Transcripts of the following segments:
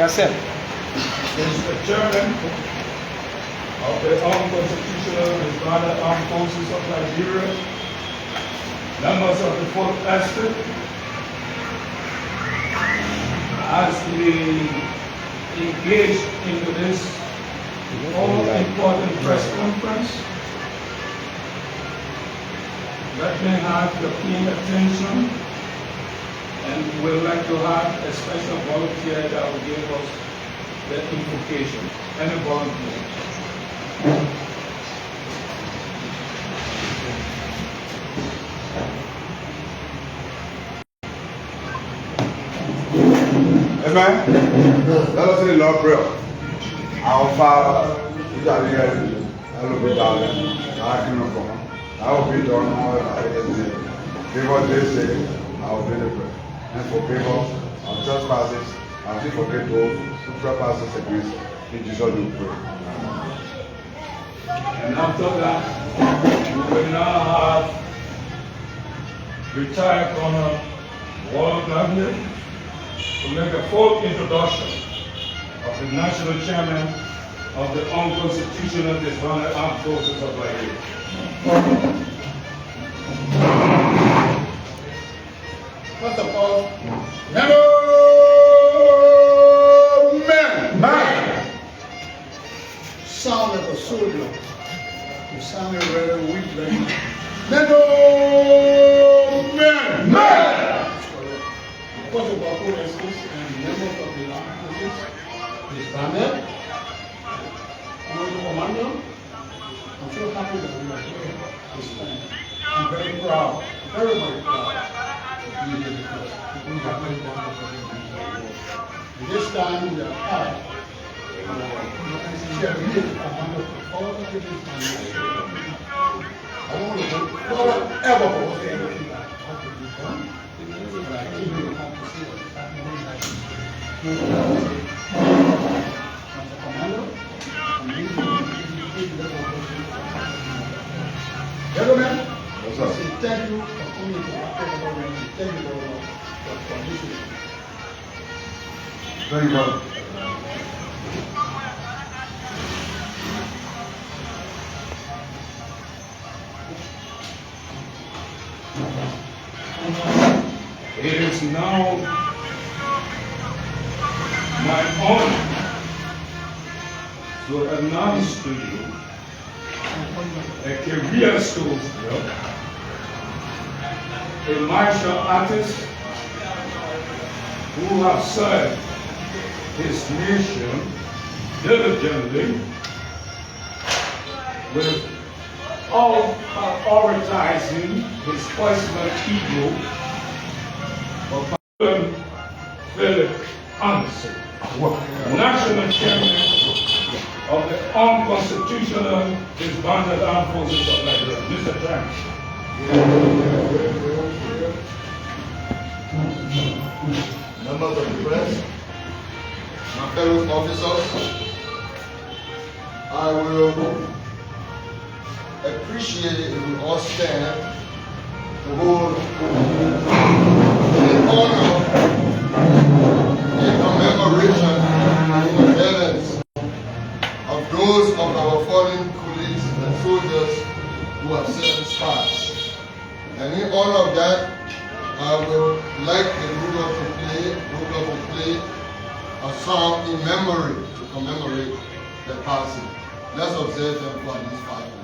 Yourself. Mr. Chairman of the Unconstitutional Disbanded Armed Forces of Liberia, members of the Fourth Estate, as we engage into this all-important press conference, let me have your keen attention, and we'd like to have a special volunteer that will give us the invocation. Any volunteer? Amen. Let us say the Lord prayer. Our Father, which art in heaven, hallowed be thy name. Thy kingdom come. Thy will be done on earth as it is in heaven. Give us this day our daily bread, and forgive us our trespasses, as we forgive those who trespass against us. In Jesus' name we pray. And after that, we will now have retired Colonel Walter Gardner to make a full introduction of the national chairman of the Unconstitutional Disbanded Armed Forces of Liberia. First of all, hello, man. Sound like a soldier. You sound very weak like hello, man. That's correct. Because of our forces and members of the armed forces, disbanded, Commander, I'm so happy that we are here this time. I'm very proud, very proud. This time we are proud. I don't want to go forever was the everything that has to be done. But I think we have to see what's happening next. As a commander, gentlemen, Yes, I sir. say thank you for coming to our table. Thank you very much for listening. Thank you, brother. It is now my honor to announce to you a career soldier, a martial artist who has served his nation diligently with all prioritizing his personal ego of Philip Anderson, national chairman of the Unconstitutional Disbanded Armed Forces of Liberia. Mr. Chairman. Members of the press, my fellow officers, I will appreciate it if we all stand to hold in honor, in commemoration, in observance of those of our fallen colleagues and soldiers who have served past. And in honor of that, I would like the ruler to play a song in memory to commemorate the passing. Let's observe them for at least 5 minutes.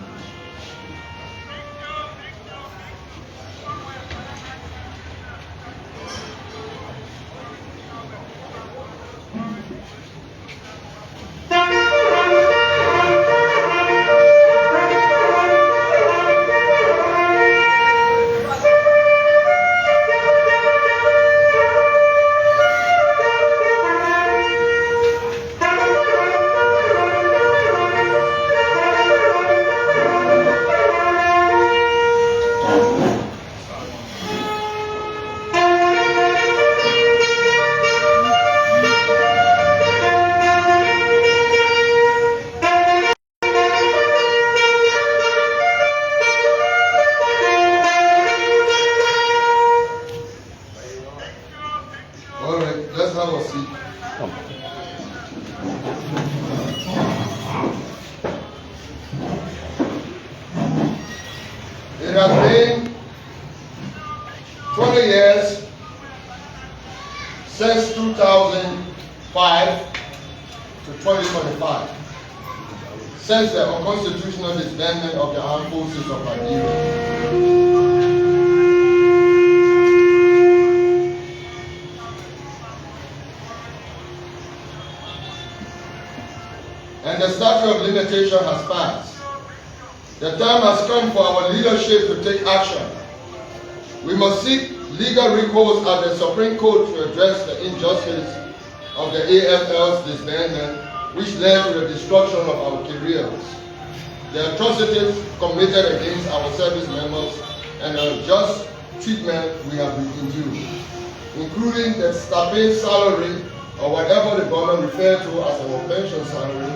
has been 20 years since 2005 to 2025, since the unconstitutional disbandment of the armed forces of Liberia. And the statute of limitation has passed. The time has come for our leadership to take action. We must seek legal recourse at the Supreme Court to address the injustice of the AFL's disbandment, which led to the destruction of our careers, the atrocities committed against our service members, and the unjust treatment we have endured, including the stipend salary, or whatever the government refers to as our pension salary,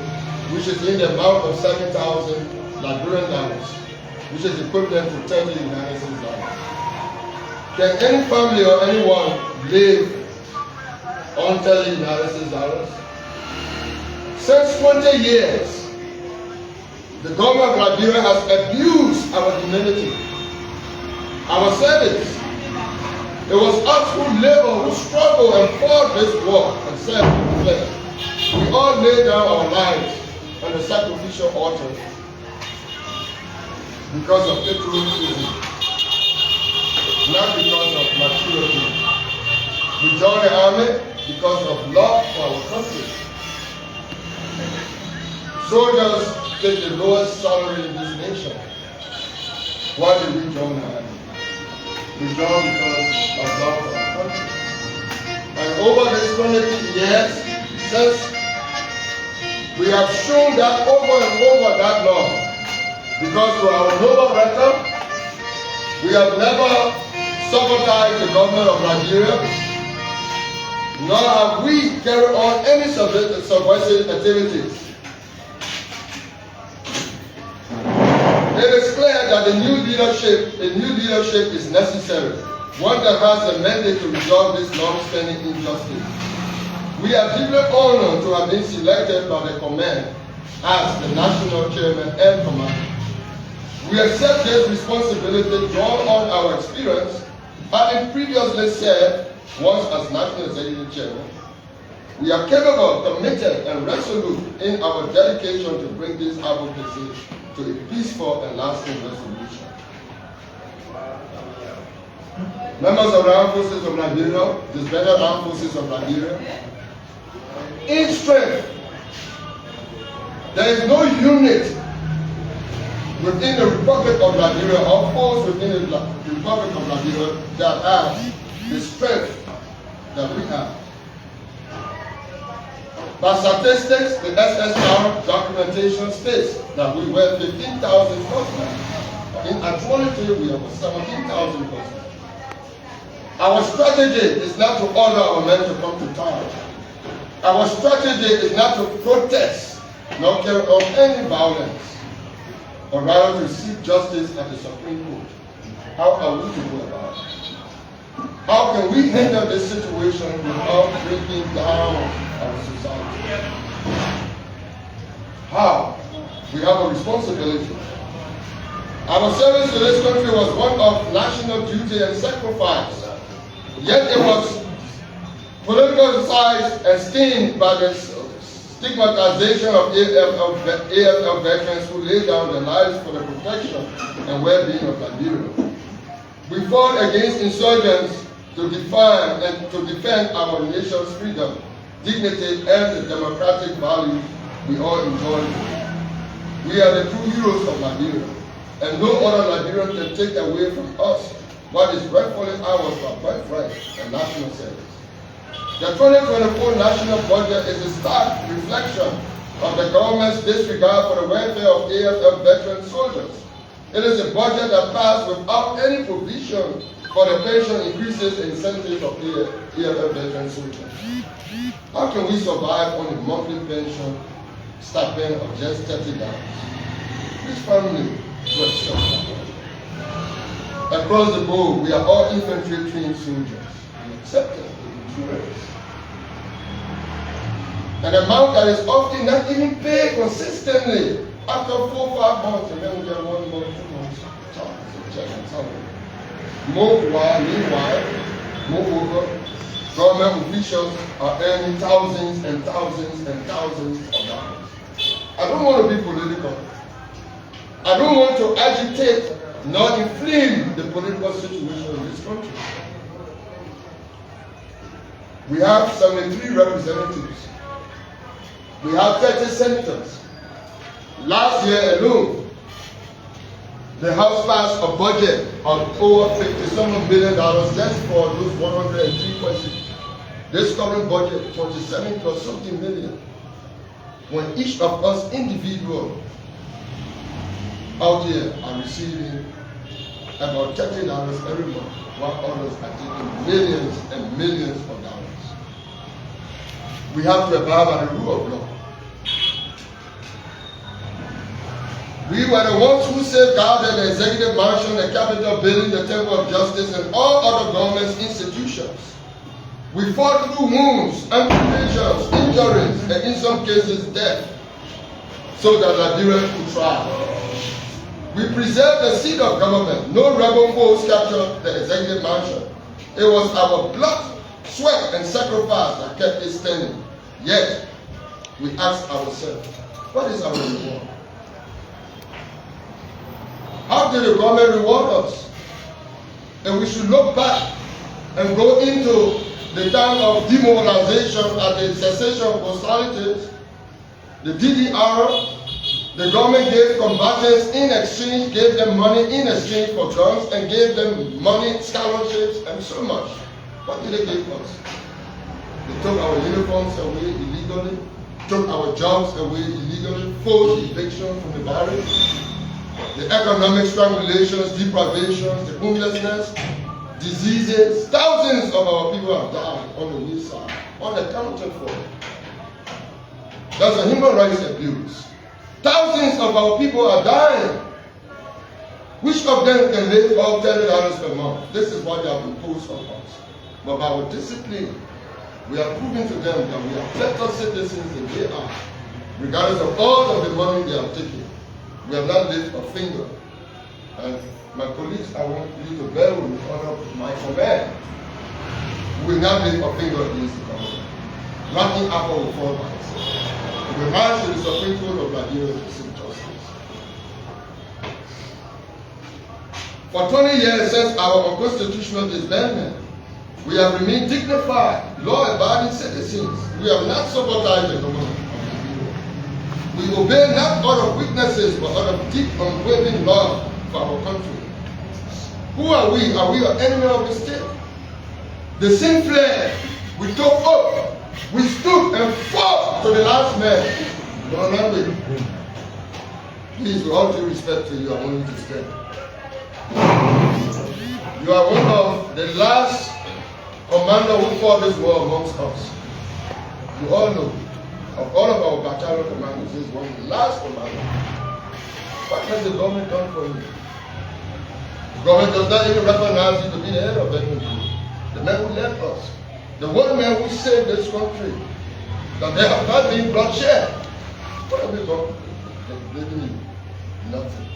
which is in the amount of 7,000 Liberian dollars, which is equivalent to 30 United States dollars. Can any family or anyone live on 30 United States dollars? Since 20 years, the government of Liberia has abused our humanity, our service. It was us who labored, who struggled and fought this war and served the flesh. We all laid down our lives on the sacrificial altar because of patriotism, not because of materialism. We joined the army because of love for our country. Soldiers take the lowest salary in this nation. Why did we join the army? We joined because of love for our country. And over these 20 years, since we have shown that over and over that love, because to our noble record, we have never sabotaged the government of Liberia, nor have we carried on any subversive activities. It is clear that a new leadership is necessary, one that has the mandate to resolve this long-standing injustice. We are deeply honored to have been selected by the command as the national chairman and commander. We accept this responsibility drawn on our experience, having previously served once as national executive chairman. We are capable, committed, and resolute in our dedication to bring this advocacy to a peaceful and lasting resolution. Members of the Armed Forces of Liberia, disbanded Armed Forces of Liberia, in strength, there is no unit within the Republic of Liberia or force within the Republic of Liberia that has the strength that we have. By statistics, the SSR documentation states that we were 15,000 horsemen. In actuality, we have 17,000 horsemen. Our strategy is not to order our men to come to town. Our strategy is not to protest, nor carry on any violence, but rather to seek justice at the Supreme Court. How are we to go about it? How can we handle this situation without breaking down our society? How? We have a responsibility. Our service to this country was one of national duty and sacrifice. Yet it was politicized and stained by the stigmatization of AFL veterans who laid down their lives for the protection and well-being of Liberia. We fought against insurgents to defend our nation's freedom, dignity, and the democratic values we all enjoy. We are the true heroes of Liberia, and no other Liberian can take away from us what is rightfully ours by birthright and national service. The 2024 national budget is a stark reflection of the government's disregard for the welfare of AFL veteran soldiers. It is a budget that passed without any provision for the pension increases and incentives of AFL veteran soldiers. How can we survive on a monthly pension stipend of just $30? Which family will accept that? Across the board, we are all infantry trained soldiers. We accept it. An amount that is often not even paid consistently after 4 or 5 months, and then we get 1 month, 2 months. check and something. Meanwhile, moreover, government officials are earning thousands and thousands and thousands of dollars. I don't want to be political. I don't want to agitate nor inflame the political situation in this country. We have 73 representatives. We have 30 senators. Last year alone, the House passed a budget of over $50 billion just for those 103 questions. This current budget, 47 plus something million. When each of us individual out here are receiving about $30 every month, while others are taking millions and millions of dollars. We have to abide by the rule of law. We were the ones who safeguarded the executive mansion, the Capitol building, the Temple of Justice, and all other government institutions. We fought through wounds, amputations, injuries, and in some cases death, so that Liberia could thrive. We preserved the seat of government. No rebel foes captured the executive mansion. It was our blood, sweat, and sacrifice that kept it standing. Yet, we asked ourselves, what is our reward? How did the government reward us? And we should look back and go into the time of demobilization at the cessation of hostilities. The DDR, the government gave combatants in exchange, gave them money in exchange for guns, and gave them money, scholarships, and so much. What did they give us? They took our uniforms away illegally, took our jobs away illegally, forced eviction from the barracks, the economic strangulations, deprivations, the homelessness, diseases. Thousands of our people have died on the west side, unaccounted for. That's a human rights abuse. Thousands of our people are dying. Which of them can live off $30 per month? This is what they have imposed on us. But by our discipline, we are proving to them that we are better citizens than they are, regardless of all of the money they have taken. We have not lifted a finger. And my colleagues, I want you to bear with me under my command. We will not lift a finger against the government. Nothing apple will fall by itself. We will march to the Supreme Court of Liberia to seek justice. For 20 years since our unconstitutional disbandment, we have remained dignified, law-abiding citizens. We have not sabotaged the government. We obey not out of weaknesses, but out of deep, unwavering love for our country. Who are we? Are we an enemy of the state? The sin fled. We took up. We stood and fought to the last man. Don't remember. Please, with all due respect to you, I want you to stand. You are one of the last commander who fought this war amongst us. You all know. Of all of our battalion commanders, this is one of the last commanders. What has the government done for you? The government does not even recognize you to be the head of that country. The man who led us. The one man who saved this country. That there have not been bloodshed. What have we done? They've nothing.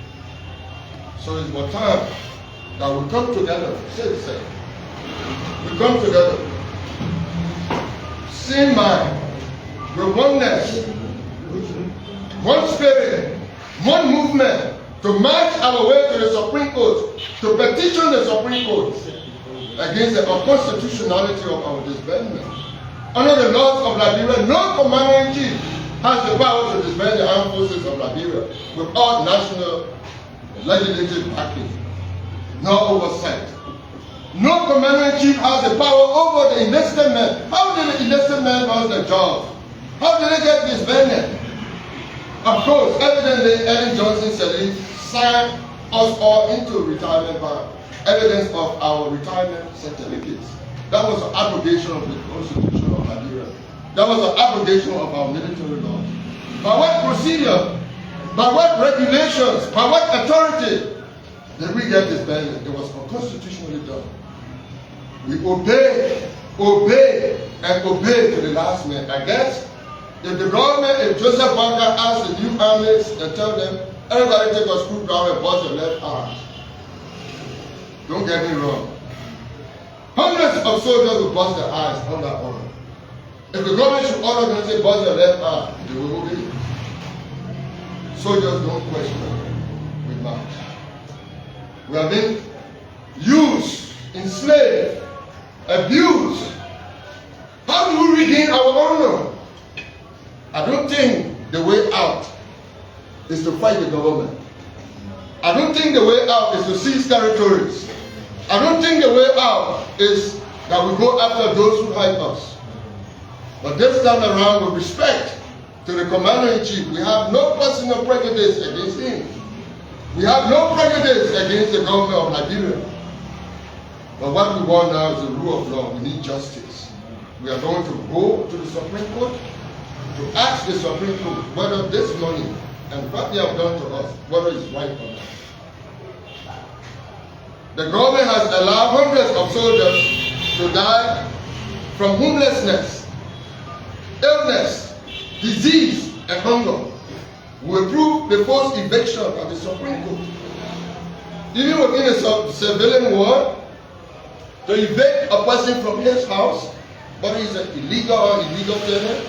So it's more time that we come together. Say the same. We come together. Same mind. With oneness, one spirit, one movement, to march our way to the Supreme Court, to petition the Supreme Court against the unconstitutionality of our disbandment. Under the laws of Liberia, no commander-in-chief has the power to disband the armed forces of Liberia without national legislative backing, nor oversight. No commander-in-chief has the power over the enlisted men. How did the enlisted men lose their jobs? How did they get disbanded? Of course, evidently, Ellen Johnson said he signed us all into retirement by evidence of our retirement certificates. That was an abrogation of the Constitution of Liberia. That was an abrogation of our military laws. By what procedure? By what regulations? By what authority did we get disbanded? It was unconstitutionally done. We obeyed, and obeyed to the last man. I guess if the government, if Joseph Walker asked the new armies and tell them, everybody take a screwdriver and bust your left arm. Don't get me wrong. Hundreds of soldiers will bust their eyes on that order. If the government should order them to say, bust your left eye, they will obey. Soldiers don't question with mouth. We have been used, enslaved, abused. How do we regain our honor? I don't think the way out is to fight the government. I don't think the way out is to seize territories. I don't think the way out is that we go after those who hide us. But this time around, with respect to the Commander-in-Chief, we have no personal prejudice against him. We have no prejudice against the government of Liberia. But what we want now is the rule of law. We need justice. We are going to go to the Supreme Court to ask the Supreme Court whether this money and what they have done to us, whether it's right or not. The government has allowed hundreds of soldiers to die from homelessness, illness, disease, and hunger. We approve the forced eviction of the Supreme Court. Even within a civilian war, to evict a person from his house, whether he's an illegal or illegal tenant,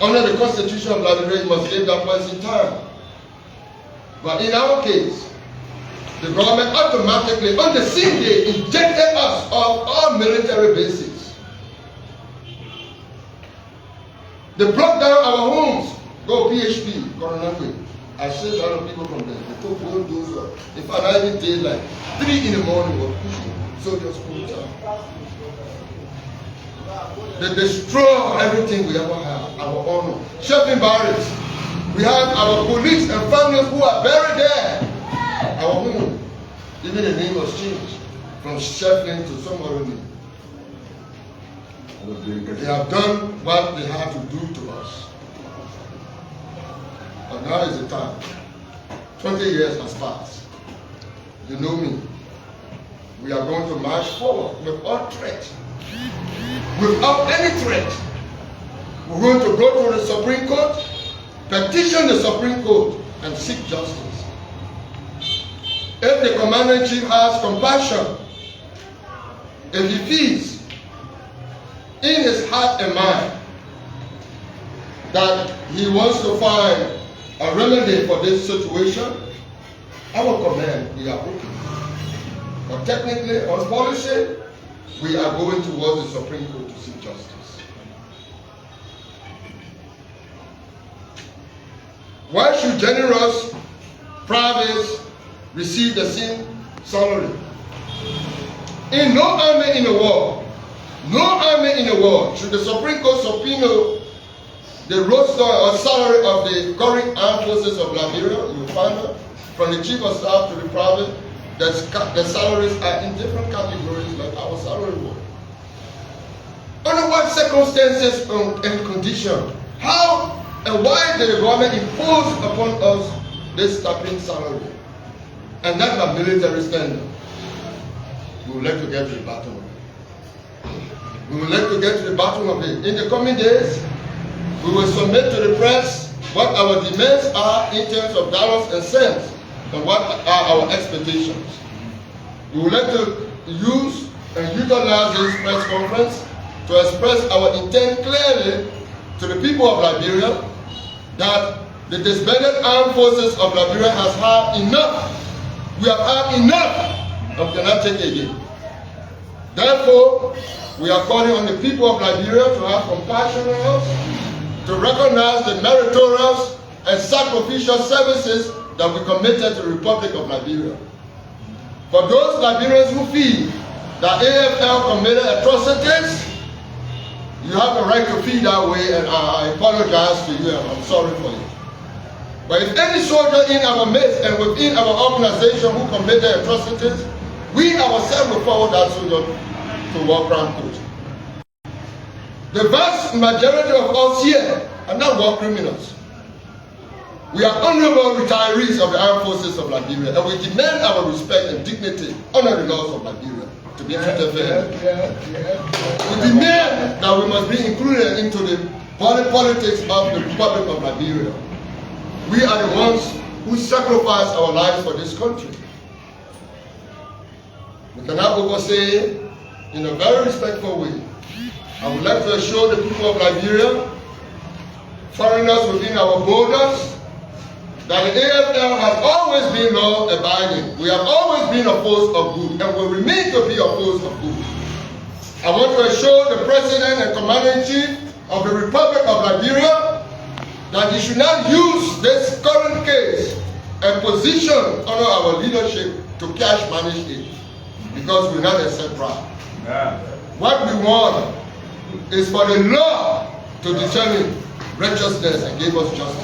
under the Constitution of Liberia, you must give that person time. But in our case, the government automatically, on the same day, ejected us of all military bases. They broke down our homes. Go PHP, Coronado. I saved a lot of people from there. They took bulldozers. In fact, I even did like 3 in the morning, we were pushing soldiers pulled down. They destroy everything we ever had, our honor. Shopping barracks. We have our police and families who are buried there. Our home. Even the name was changed from Shefflin to some other name. They have done what they had to do to us. But now is the time. 20 years has passed. You know me. We are going to march forward without threat. Without any threat. We're going to go to the Supreme Court, petition the Supreme Court, and seek justice. If the Commander-in-Chief has compassion, if he feels in his heart and mind that he wants to find a remedy for this situation, our command, we are open. But technically, on policy, we are going towards the Supreme Court to seek justice. Why should generals, privates receive the same salary? In no army in the world, should the Supreme Court subpoena the roster or salary of the current armed forces of Liberia. You will find out from the chief of staff to the private that the salaries are in different categories like our salary was. Under what circumstances and conditions, how and why did the government impose upon us this starting salary? And that's a military standard. We would like to get to the bottom of it. We would like to get to the bottom of it. In the coming days, we will submit to the press what our demands are in terms of dollars and cents and what are our expectations. We would like to use and utilize this press conference to express our intent clearly to the people of Liberia that the disbanded armed forces of Liberia has had enough. We have had enough and cannot take again. Therefore, we are calling on the people of Liberia to have compassion on us, to recognize the meritorious and sacrificial services that we committed to the Republic of Liberia. For those Liberians who feel that AFL committed atrocities, you have the right to feel that way, and I apologize to you and I'm sorry for you. But if any soldier in our midst and within our organization who committed atrocities, we ourselves will forward that soldier to war crime court. The vast majority of us here are not war criminals. We are honorable retirees of the armed forces of Liberia, and we demand our respect and dignity under the laws of Liberia to be treated fairly. We demand that we must be included into the politics of the Republic of Liberia. We are the ones who sacrifice our lives for this country. We cannot oversay in a very respectful way. I would like to assure the people of Liberia, foreigners within our borders, that the AFL has always been law-abiding. We have always been a force of good and will remain to be a force of good. I want to assure the President and Commander-in-Chief of the Republic of Liberia that he should not use this current case and position under our leadership to cash manage it, because we not accept bribe. Yeah. What we want is for the law to determine righteousness and give us justice.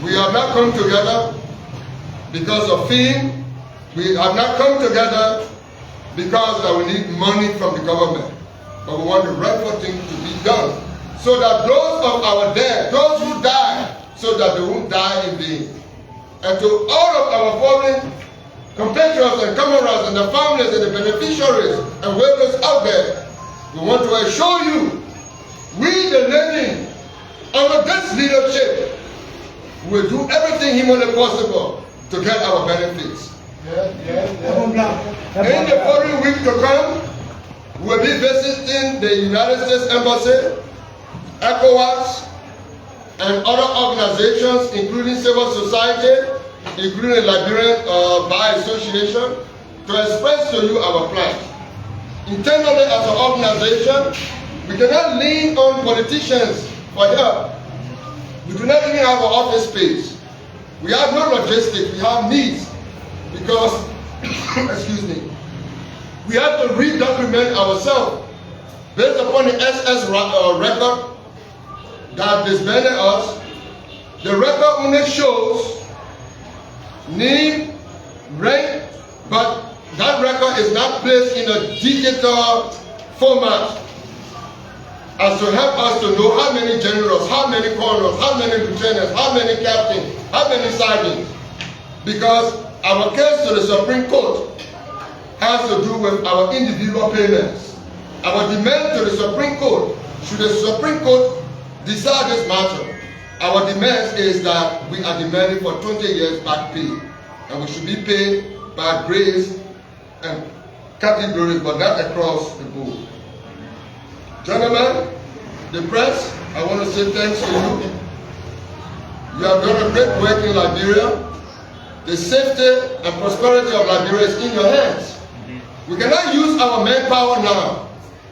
We have not come together because of fame. We have not come together because that we need money from the government. But we want the rightful thing to be done, so that those of our dead, those who die, so that they won't die in vain. And to all of our fallen compatriots and comrades and the families and the beneficiaries and workers out there, we want to assure you, we the living, under this leadership, will do everything humanly possible to get our benefits. In the following week to come, we'll be visiting the United States Embassy, ECOWAS, and other organizations, including civil society, including the Liberian Bar Association, to express to you our plight. Internally, as an organization, we cannot lean on politicians for help. We do not even have an office space. We have no logistics, we have needs, because, excuse me, we have to re-document ourselves based upon the SS record that disbanded us. The record only shows name, rank, but that record is not placed in a digital format as to help us to know how many generals, how many colonels, how many lieutenants, how many captains, how many sergeants. Because our case to the Supreme Court has to do with our individual payments. Our demand to the Supreme Court, should the Supreme Court decide this matter, our demand is that we are demanding for 20 years back pay. And we should be paid by grace and categories, but not across the board. Gentlemen, the press, I want to say thanks to you. You have done a great work in Liberia. The safety and prosperity of Liberia is in your hands. We cannot use our manpower now,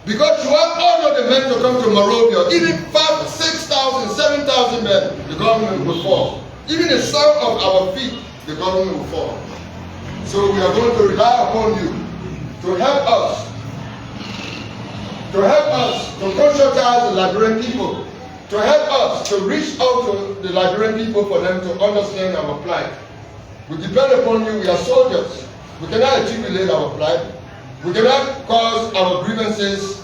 because you have ordered the men to come to Monrovia. Even 5,000, 6,000, 7,000 men, the government will fall. Even the sound of our feet, the government will fall. So we are going to rely upon you to help us, to conscientize the Liberian people, to help us to reach out to the Liberian people for them to understand our plight. We depend upon you. We are soldiers. We cannot articulate our plight. We cannot cause our grievances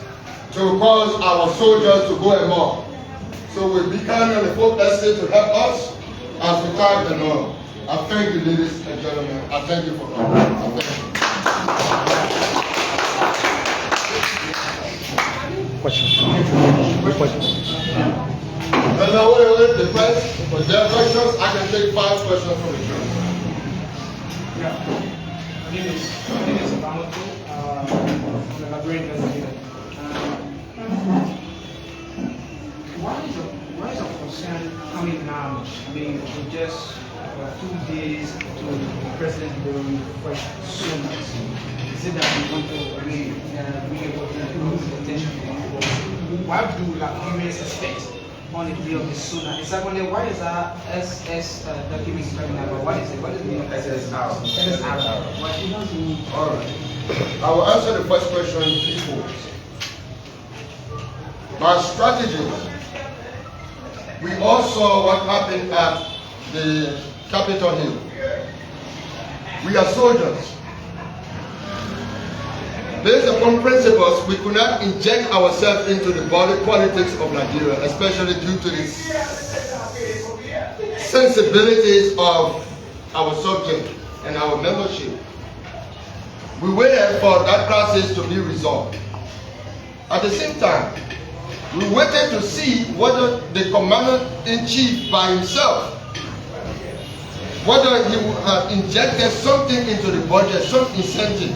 to cause our soldiers to go amok. So we'll be kind on the folk estate to help us as we thank the Lord. I thank you, ladies and gentlemen. I thank you for coming. I thank you. Wait, the press, was there questions? I can take 5 questions from the church. Yeah. My name is Bamato, I'm a Liberian president. Why is a concern coming now? I mean, we just 2 days to the president going for so much. He said that we want to be able to improve the attention to the why do Liberians expect on the day of the sooner? And secondly, why is our SS document coming out? What is it? What is the SSR? SSR. What it does mean? All right. I will answer the first question in 3 folds. By strategy, we all saw what happened at the Capitol Hill. We are soldiers. Based upon principles, we could not inject ourselves into the politics of Nigeria, especially due to the sensibilities of our subject and our membership. We waited for that crisis to be resolved. At the same time, we waited to see whether the commander-in-chief by himself, whether he would have injected something into the budget, some incentive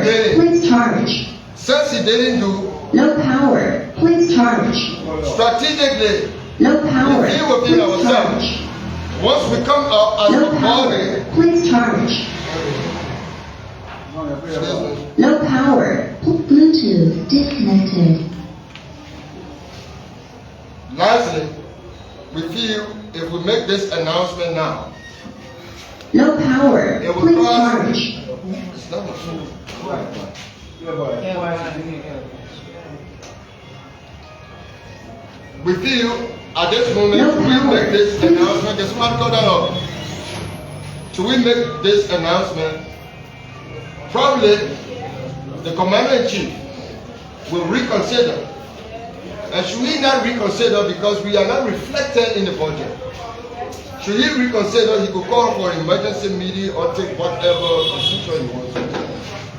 didn't. Please charge. Since he didn't do, No power. Please charge. strategically, No power. we deal within Please ourselves. charge. Once we come up as No a power. body, Please charge. excuse me, No power. Bluetooth disconnected. lastly, we feel if we make this announcement now, No power. it will Please cause. charge. It's not true. We feel at this moment, No should we power. make this announcement? Just one cut that off. Should we make this announcement? Probably the commander-in-chief will reconsider. And should we not reconsider because we are not reflected in the budget? Should he reconsider, he could call for an emergency meeting or take whatever decision he wants to take.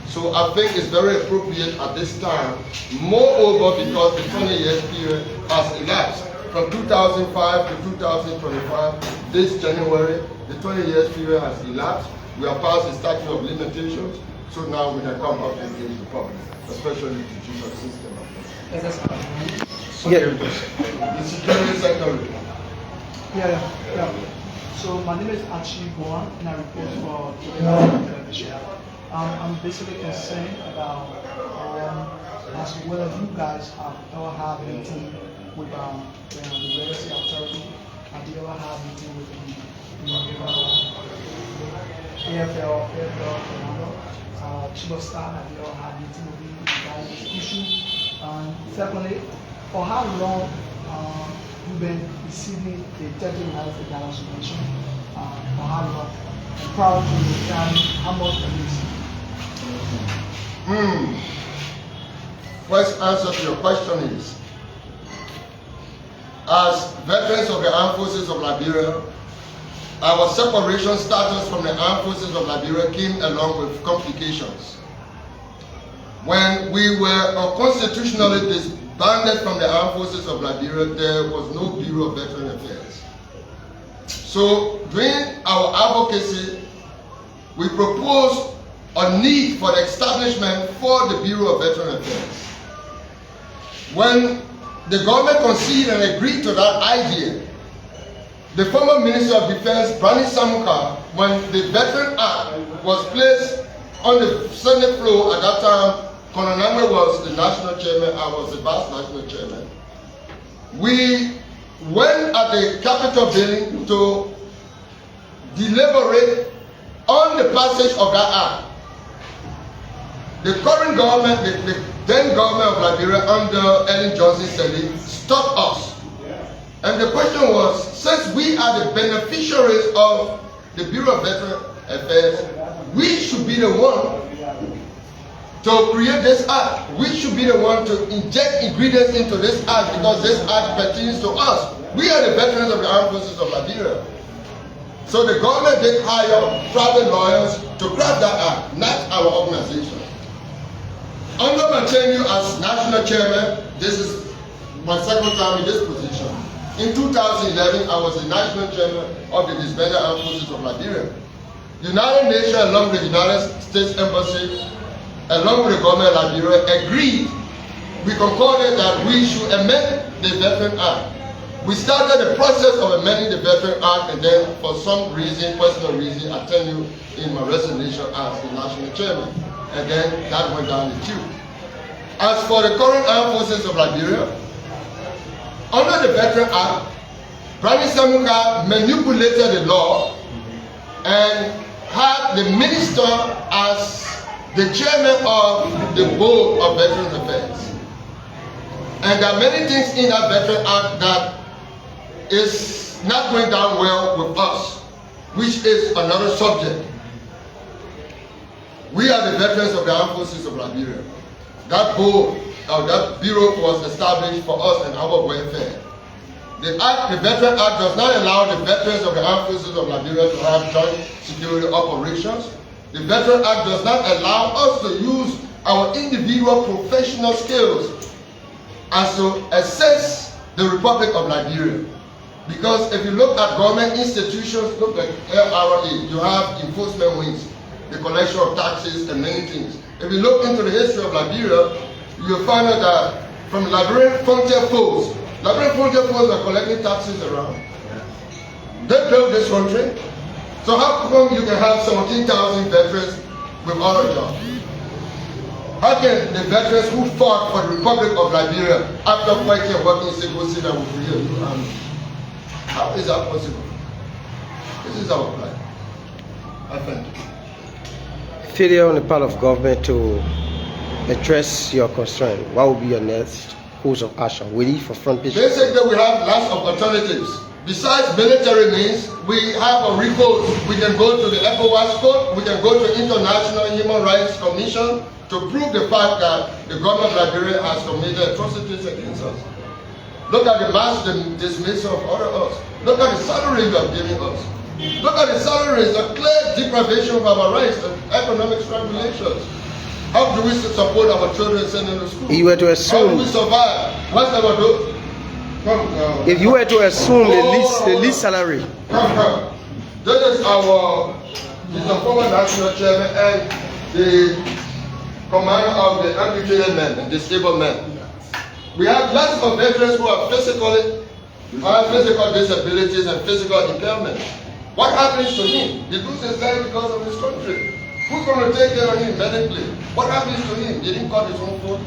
So I think it's very appropriate at this time, moreover because the 20 years period has elapsed. From 2005 to 2025, this January, the 20 years period has elapsed. We are past the statute of limitations, so now we can come up and engage the public, especially the judicial system. The security sector. Yeah. So my name is Archie Boan, and I report for television. I'm basically concerned about as well as you guys have ever had meeting with the legacy authority. Have you ever had meeting with the AFL commander, Chief of Staff? Have you ever had meeting with him regarding this issue? Secondly, for how long you've been receiving the executive health of Dallas Nation? For how long? And prior to the time, how much have you received? First answer to your question is, as veterans of the Armed Forces of Liberia, our separation status from the Armed Forces of Liberia came along with complications. When we were unconstitutionally disbanded from the Armed Forces of Liberia, there was no Bureau of Veteran Affairs. So during our advocacy, we proposed a need for the establishment for the Bureau of Veteran Affairs. When the government conceded and agreed to that idea, the former Minister of Defense, Brani Samuka, when the Veteran Act was placed on the Senate floor at that time, Kononangwe was the national chairman, I was the vice national chairman. We went at the Capitol building to deliberate on the passage of that act. The current government, the then government of Liberia under Ellen Johnson Sirleaf, stopped us. And the question was, since we are the beneficiaries of the Bureau of Veteran Affairs, we should be the one to create this act. We should be the one to inject ingredients into this act because this act pertains to us. We are the veterans of the Armed Forces of Liberia. So the government did hire private lawyers to craft that act, not our organization. Under my tenure as national chairman, this is my second time in this position. In 2011, I was the national chairman of the Disbanded Armed Forces of Liberia. The United Nations, along with the United States Embassy, along with the government of Liberia, agreed, we concluded that we should amend the Veteran Act. We started the process of amending the Veteran Act, and then for some reason, personal reason, I tell you in my resignation as the national chairman. And then that went down the tube. As for the current Armed Forces of Liberia, under the Veteran Act, Brani Samuka manipulated the law and had the minister as the chairman of the board of Veterans Affairs. And there are many things in that Veteran Act that is not going down well with us, which is another subject. We are the veterans of the Armed Forces of Liberia. That board, that bureau was established for us and our welfare. The Veteran Act does not allow the veterans of the Armed Forces of Liberia to have joint security operations. The Veteran Act does not allow us to use our individual professional skills as to assess the Republic of Liberia. Because if you look at government institutions, look like LRA, you have enforcement wings. the collection of taxes and many things. If you look into the history of Liberia, you'll find out that from Liberian frontier posts are collecting taxes around. They built this country. So how come you can have 17,000 veterans without a job? How can the veterans who fought for the Republic of Liberia after fighting and working in civil say that we create a new army? How is that possible? This is our plan. I thank you. Failure on the part of government to address your concern, what will be your next course of action? Will you for front page? Basically, we have lots of alternatives. Besides military means, we have a recourse. We can go to the ECOWAS court, we can go to International Human Rights Commission to prove the fact that the government of Liberia has committed atrocities against us. Look at the mass dismissal of other us. Look at the salaries they are giving us. Look at the salaries, a clear deprivation of our rights and economic strangulations. How do we support our children sending to school? You were to assume. How do we survive? What's our do? If you were to assume the least salary. Come. This is the former national chairman and the commander of the amputated men and disabled men. We have lots of veterans who have physical disabilities and physical impairments. What happens to him? He loses his life because of his country. Who's going to take care of him medically? What happens to him? He didn't cut his own food.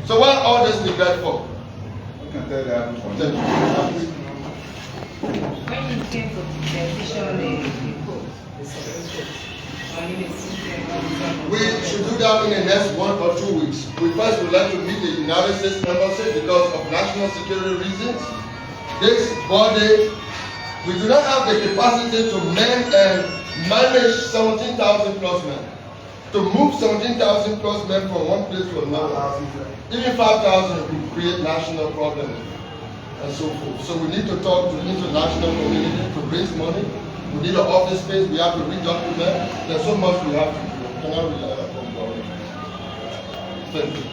So why all this neglect for? I can tell that. Thank you. When you came for the official report, the secretary, we should do that in the next 1 or 2 weeks. We first would like to meet the United States Embassy because of national security reasons. This body, we do not have the capacity to manage 17,000 plus men. To move 17,000 plus men from one place to another. Even 5,000 will create national problems and so forth. So we need to talk to the international community to raise money. We need an office space, we have to redocument. There's so much we have to do. Cannot rely upon government. Thank you.